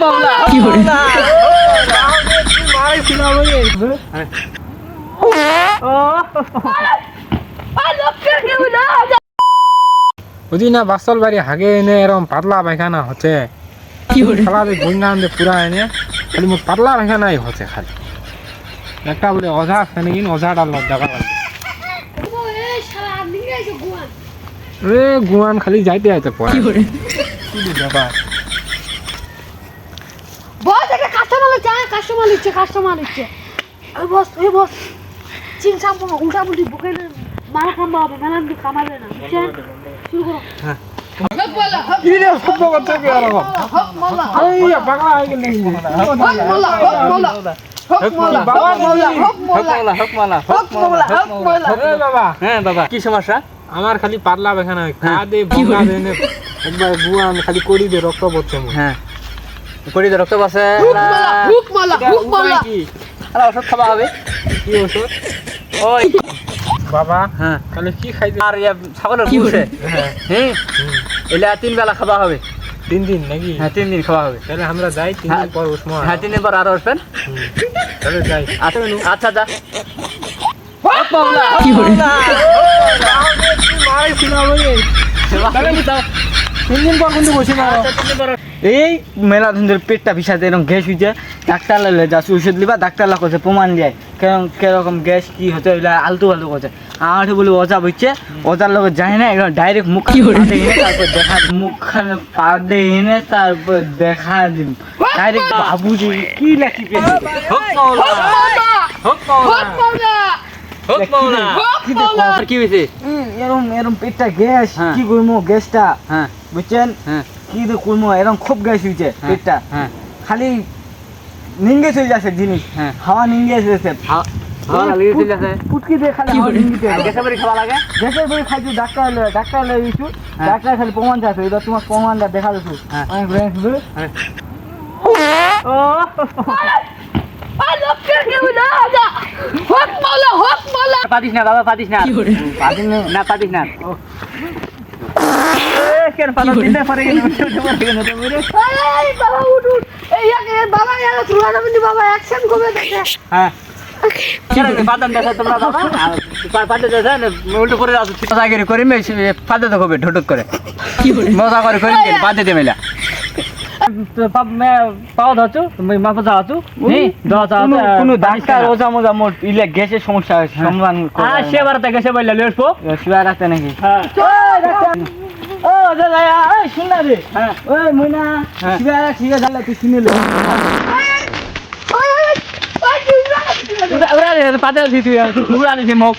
মাওলা কি করে? মারে ছিলাম ওই ও বুঝি না বাসল বাড়ি হাগে এনে এরকম পাতলা পায়খানা হচ্ছে কি করে? খালাতে গুঙ্গান দিয়ে পুরা এনে খালি মোট পাতলা পায়খানাই হচ্ছে খালি একটা বলে অজা আছে নাকি অজাটা লজ্জা পাবে রে গুয়ান খালি যাইতে যাইতে পড়ে কি করে? কি ব্যাপার বস একটা কাস্টমার লিখছে ওই বস চিন সামনে উল্টা উল্টি বুকে মারা খাম্বা হবে মেলান দি কামাবে না বুঝছেন শুরু করো হক বলা হক কি রে সব কথা কি আর হক মোলা এই পাগলা হয়ে গেল নাকি হক মোলা হক মোলা বাবা হক মোলা হক মালা হক মোলা হক মোলা রে বাবা হ্যাঁ বাবা কি সমস্যা? আমার খালি পাতলা পায়খানা খা দে ভঙ্গা দে নে একবার গুয়ান খালি করি দে রক্ত পড়ছে মোর হ্যাঁ করি তো রক্ত বাসে হক মোলা কি আরে ওষুধ খাওয়া হবে। কি ওষুধ ওই বাবা হ্যাঁ তাহলে কি খাইতে আর ছাগলের কি গুছে হ্যাঁ হ্যাঁ এলা 3 বেলা খাওয়া হবে। 3 দিন নাকি হ্যাঁ 3 দিন খাওয়া হবে। তাহলে আমরা যাই 3 দিন পর উসমা হ্যাঁ 3 দিন পর আরো আসবেন। তাহলে যাই আচ্ছা যা হক মোলা কি করে? মারাই ছিলাম ওই তাহলে যাও 3 দিন পর কিন্তু বসে না এই মেলা দিন ধরে পেটটা ভিসাতে এরকম গ্যাস হইছে ডাক্তার লাইলে যাচ্ছি ওষুধ লিবা ডাক্তার লাগ করছে প্রমাণ দেয় কেরকম গ্যাস কি হচ্ছে ওইলা আলতু ফালতু করছে আমার বলে অজা বইছে অজার লোক যায় না একদম ডাইরেক্ট মুখ কি করে? তারপর দেখা মুখখানে পা দিয়ে এনে তারপর দেখা দিন ডাইরেক্ট বাবুজি কি লেখি হক মাওলা হক মাওলা হক মাওলা কি হয়েছে এরম পেটটা গ্যাস হ্যাঁ। কি করবো গ্যাসটা হ্যাঁ বুঝছেন হ্যাঁ কি করবো এরকম খুব গ্যাস হয়েছে পেটটা হ্যাঁ খালি নিঙ্গে চলে যাচ্ছে জিনিস হ্যাঁ। হাওয়া নিঙ্গে এসেছে হাওয়া লাগিয়ে চলে যাচ্ছে। ফুটকি দিয়ে খালি কি হাওয়া বলে? নিঙ্গিতে গ্যাসের বাড়ি খাওয়া লাগে? গ্যাসের বই খাইছি ডাক্তার লয়ে গেছু হ্যাঁ। ডাক্তার খালি প্রমাণ চাইছে এটা তোমার প্রমাণটা দেখা যাচ্ছে হ্যাঁ। অনেক গ্যাস বলে হ্যাঁ। ও হক মোলা পাতিস না বাবা পাতিস না কি করে? পাদিন না পাতিস না কেন পাতা কি বলে? দিতে পারে কেন পারে কেন তুমি রে এই বাবা উঠ এই বাবা ইয়ার তুলা না বাবা অ্যাকশন করবে দেখে হ্যাঁ পাতান দেখা তোমরা বাবা পাতে দেখা উল্টো করে আসো মজা করে করে মে পাতে তো হবে ঢটক করে কি করে? মজা করে করে পাতে দে মেলা পাও দাও তুমি মাপা যাও তো কোনো ডাক্তার ওজা মোজা মোট ইলে গ্যাসের সমস্যা সমাধান আর সে বারতে গেছে বললা লইছ পো শিবা রাখতে নাকি হ্যাঁ ও দাদা এই শুন না রে হ্যাঁ ওই মইনা হ্যাঁ। শিবা রাখ ঠিক আছে তুই শুনে লে ওরা পাতে দিছি তুই উড়া দিছি মুখ